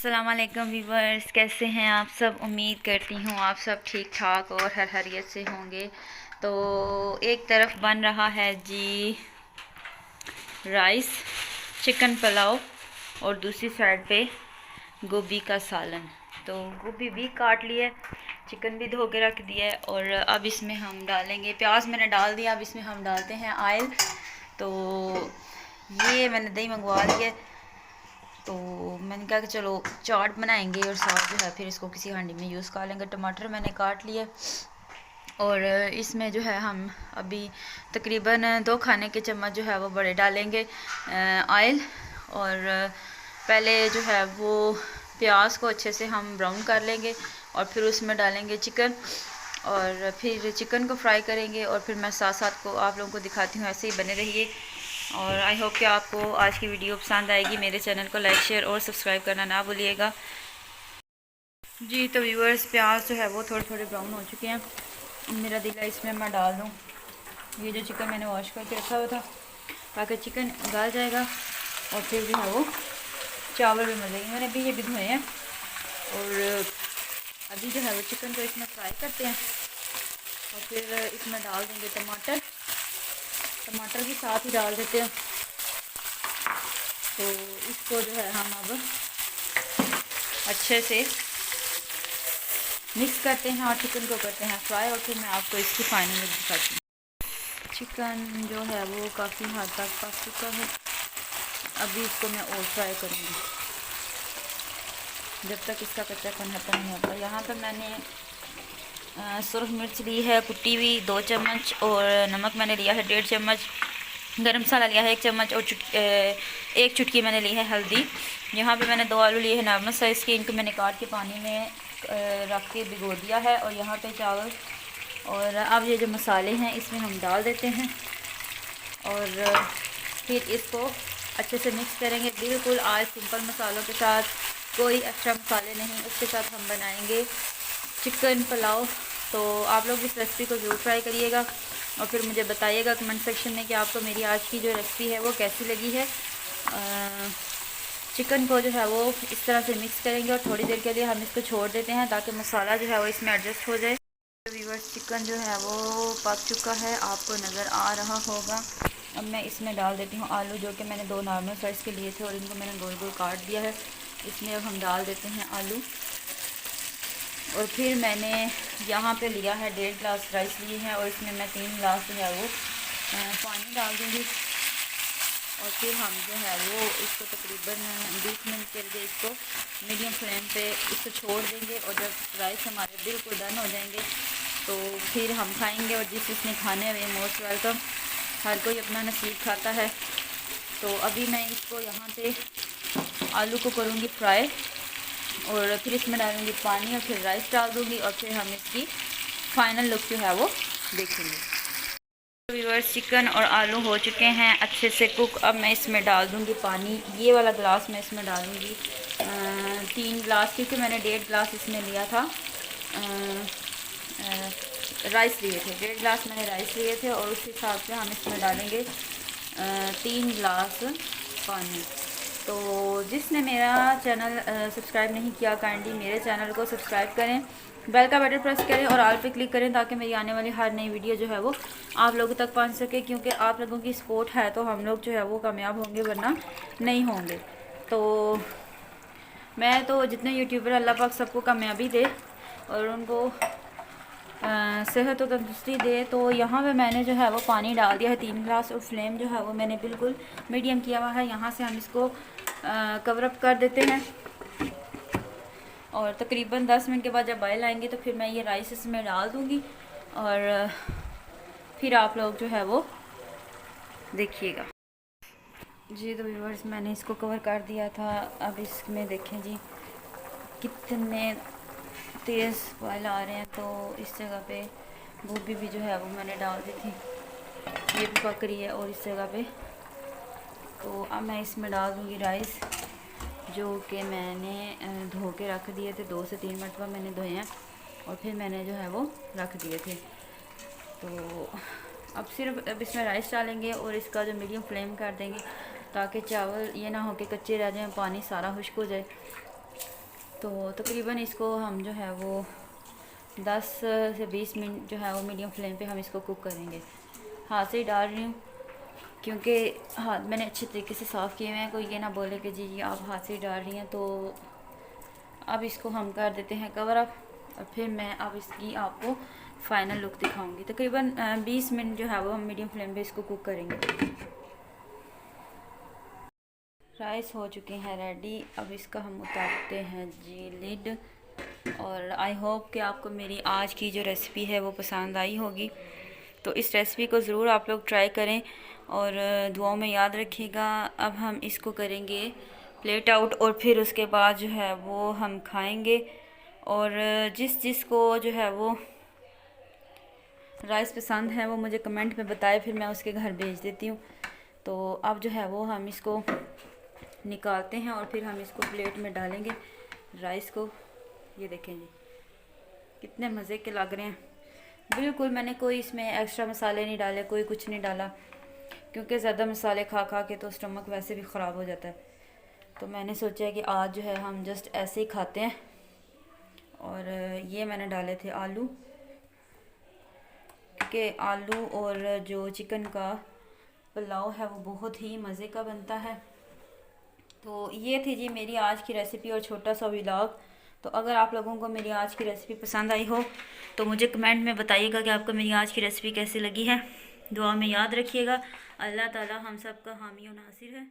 अस्सलाम वालेकुम व्यूवर्स, कैसे हैं आप सब। उम्मीद करती हूँ आप सब ठीक ठाक और हर हरियत से होंगे। तो एक तरफ बन रहा है जी राइस चिकन पुलाव और दूसरी साइड पे गोभी का सालन। तो गोभी भी काट लिया, चिकन भी धो के रख दिया है और अब इसमें हम डालेंगे प्याज। मैंने डाल दिया, अब इसमें हम डालते हैं ऑयल। तो ये मैंने दही मंगवा लिया, तो मैंने कहा कि चलो चाट बनाएंगे और साथ जो है फिर इसको किसी हांडी में यूज़ कर लेंगे। टमाटर मैंने काट लिए और इसमें जो है हम अभी तकरीबन 2 खाने के चम्मच जो है वो बड़े डालेंगे ऑयल। और पहले जो है वो प्याज को अच्छे से हम ब्राउन कर लेंगे और फिर उसमें डालेंगे चिकन और फिर चिकन को फ्राई करेंगे और फिर मैं साथ साथ को आप लोगों को दिखाती हूँ। ऐसे ही बने रहिए और आई होप कि आपको आज की वीडियो पसंद आएगी। मेरे चैनल को लाइक शेयर और सब्सक्राइब करना ना भूलिएगा जी। तो व्यूअर्स, प्याज जो है वो थोड़े थोड़े ब्राउन हो चुके हैं। मेरा दिल है इसमें मैं डाल दूँ ये जो चिकन मैंने वॉश करके रखा हुआ था, ताकि चिकन गल जाएगा और फिर जो है वो चावल भी मिल जाएंगे। मैंने अभी ये भी धोए हैं और अभी जो है वो चिकन को इसमें फ्राई करते हैं और फिर इसमें डाल देंगे टमाटर भी साथ ही डाल देते हैं। तो इसको जो है हम अब अच्छे से मिक्स करते हैं और चिकन को करते हैं फ्राई और फिर मैं आपको इसकी फाइनल लुक दिखाती हूँ। चिकन जो है वो काफ़ी हद तक पक चुका है, अभी इसको मैं और फ्राई करूँगी जब तक इसका कच्चापन खत्म नहीं होता। यहाँ पर मैंने सुरख मिर्च ली है कुटी हुई 2 चम्मच और नमक मैंने लिया है 1.5 चम्मच, गरम मसाला लिया है 1 चम्मच और एक चुटकी मैंने ली है हल्दी। यहाँ पे मैंने 2 आलू लिए हैं नॉर्मल साइज़ के, इनको मैंने काट के पानी में रख के भिगो दिया है। और यहाँ पे चावल और अब ये जो मसाले हैं इसमें हम डाल देते हैं और फिर इसको अच्छे से मिक्स करेंगे। बिल्कुल आज सिंपल मसालों के साथ, कोई एक्स्ट्रा मसाले नहीं, उसके साथ हम बनाएंगे चिकन पुलाव। तो आप लोग इस रेसिपी को ज़रूर ट्राई करिएगा और फिर मुझे बताइएगा कमेंट सेक्शन में कि आपको मेरी आज की जो रेसिपी है वो कैसी लगी है। चिकन को जो है वो इस तरह से मिक्स करेंगे और थोड़ी देर के लिए हम इसको छोड़ देते हैं ताकि मसाला जो है वो इसमें एडजस्ट हो जाए। तो व्यूअर्स, चिकन जो है वो पक चुका है, आपको नज़र आ रहा होगा। अब मैं इसमें डाल देती हूँ आलू, जो कि मैंने 2 नॉर्मल साइज़ के लिए थे और इनको मैंने गोल गोल काट दिया है। इसमें अब हम डाल देते हैं आलू और फिर मैंने यहाँ पे लिया है 1.5 गिलास राइस लिए हैं और इसमें मैं 3 गिलास जो है वो पानी डाल दूँगी और फिर हम जो है वो इसको तकरीबन 20 मिनट के लिए इसको मीडियम फ्लेम पे इसको छोड़ देंगे और जब राइस हमारे बिल्कुल डन हो जाएंगे तो फिर हम खाएंगे। और जिसने खाने हुए मोस्ट वेलकम, हर कोई अपना नसीब खाता है। तो अभी मैं इसको यहाँ पे आलू को करूँगी फ्राई और फिर इसमें डालूँगी पानी और फिर राइस डाल दूँगी और फिर हम इसकी फाइनल लुक जो है वो देखेंगे। व्यूअर्स, चिकन और आलू हो चुके हैं अच्छे से कुक। अब मैं इसमें डाल दूँगी पानी, ये वाला गिलास मैं इसमें डालूँगी 3 गिलास, क्योंकि मैंने 1.5 गिलास इसमें लिया था राइस लिए थे, 1.5 गिलास मैंने राइस लिए थे और उस हिसाब से हम इसमें डालेंगे 3 गिलास पानी। तो जिसने मेरा चैनल सब्सक्राइब नहीं किया, काइंडली मेरे चैनल को सब्सक्राइब करें, बेल का बटन प्रेस करें और ऑल पे क्लिक करें ताकि मेरी आने वाली हर नई वीडियो जो है वो आप लोगों तक पहुंच सके। क्योंकि आप लोगों की सपोर्ट है तो हम लोग जो है वो कामयाब होंगे, वरना नहीं होंगे। तो मैं तो जितने यूट्यूबर अल्लाह पाक सबको कामयाबी दे और उनको सेहत और तंदुरुस्ती दे। तो यहाँ पे मैंने जो है वो पानी डाल दिया है 3 गिलास और फ्लेम जो है वो मैंने बिल्कुल मीडियम किया हुआ है। यहाँ से हम इसको कवर अप कर देते हैं और तकरीबन 10 मिनट के बाद जब बॉयल आएंगे तो फिर मैं ये राइस इसमें डाल दूँगी और फिर आप लोग जो है वो देखिएगा जी। तो व्यूअर्स, मैंने इसको कवर कर दिया था। अब इसमें देखें जी कितने तेज़ बॉयल आ रहे हैं। तो इस जगह पे गोभी भी जो है वो मैंने डाल दी थी, ये भी पक रही है। और इस जगह पे तो अब मैं इसमें डाल दूँगी राइस, जो कि मैंने धो के रख दिए थे, 2 से 3 मरतबा मैंने धोए हैं और फिर मैंने जो है वो रख दिए थे। तो अब सिर्फ अब इसमें राइस डालेंगे और इसका जो मीडियम फ्लेम कर देंगे ताकि चावल ये ना हो कि कच्चे रह जाएं, पानी सारा खुश्क हो जाए। तो तकरीबन इसको हम जो है वो 10 से 20 मिनट जो है वो मीडियम फ्लेम पे हम इसको कुक करेंगे। हाथ से ही डाल रही हूँ क्योंकि हाथ मैंने अच्छे तरीके से साफ़ किए हुए हैं, कोई ये ना बोले कि जी आप हाथ से ही डाल रही हैं। तो अब इसको हम कर देते हैं कवर अप, और फिर मैं अब इसकी आपको फ़ाइनल लुक दिखाऊंगी। तकरीबन 20 मिनट जो है वो हम मीडियम फ्लेम पे इसको कुक करेंगे। राइस हो चुके हैं रेडी। अब इसका हम उतारते हैं जी लिड। और आई होप कि आपको मेरी आज की जो रेसिपी है वो पसंद आई होगी। तो इस रेसिपी को ज़रूर आप लोग ट्राई करें और दुआओं में याद रखिएगा। अब हम इसको करेंगे प्लेट आउट और फिर उसके बाद जो है वो हम खाएंगे। और जिस को जो है वो राइस पसंद है वो मुझे कमेंट में बताए, फिर मैं उसके घर भेज देती हूँ। तो अब जो है वो हम इसको निकालते हैं और फिर हम इसको प्लेट में डालेंगे राइस को। ये देखें जी कितने मज़े के लग रहे हैं। बिल्कुल मैंने कोई इसमें एक्स्ट्रा मसाले नहीं डाले, कोई कुछ नहीं डाला, क्योंकि ज़्यादा मसाले खा खा के तो स्टमक वैसे भी ख़राब हो जाता है। तो मैंने सोचा कि आज जो है हम जस्ट ऐसे ही खाते हैं। और ये मैंने डाले थे आलू, क्योंकि आलू और जो चिकन का पुलाव है वो बहुत ही मज़े का बनता है। तो ये थी जी मेरी आज की रेसिपी और छोटा सा व्लॉग। तो अगर आप लोगों को मेरी आज की रेसिपी पसंद आई हो तो मुझे कमेंट में बताइएगा कि आपको मेरी आज की रेसिपी कैसी लगी है। दुआ में याद रखिएगा। अल्लाह ताला हम सब का हामी और नासिर है।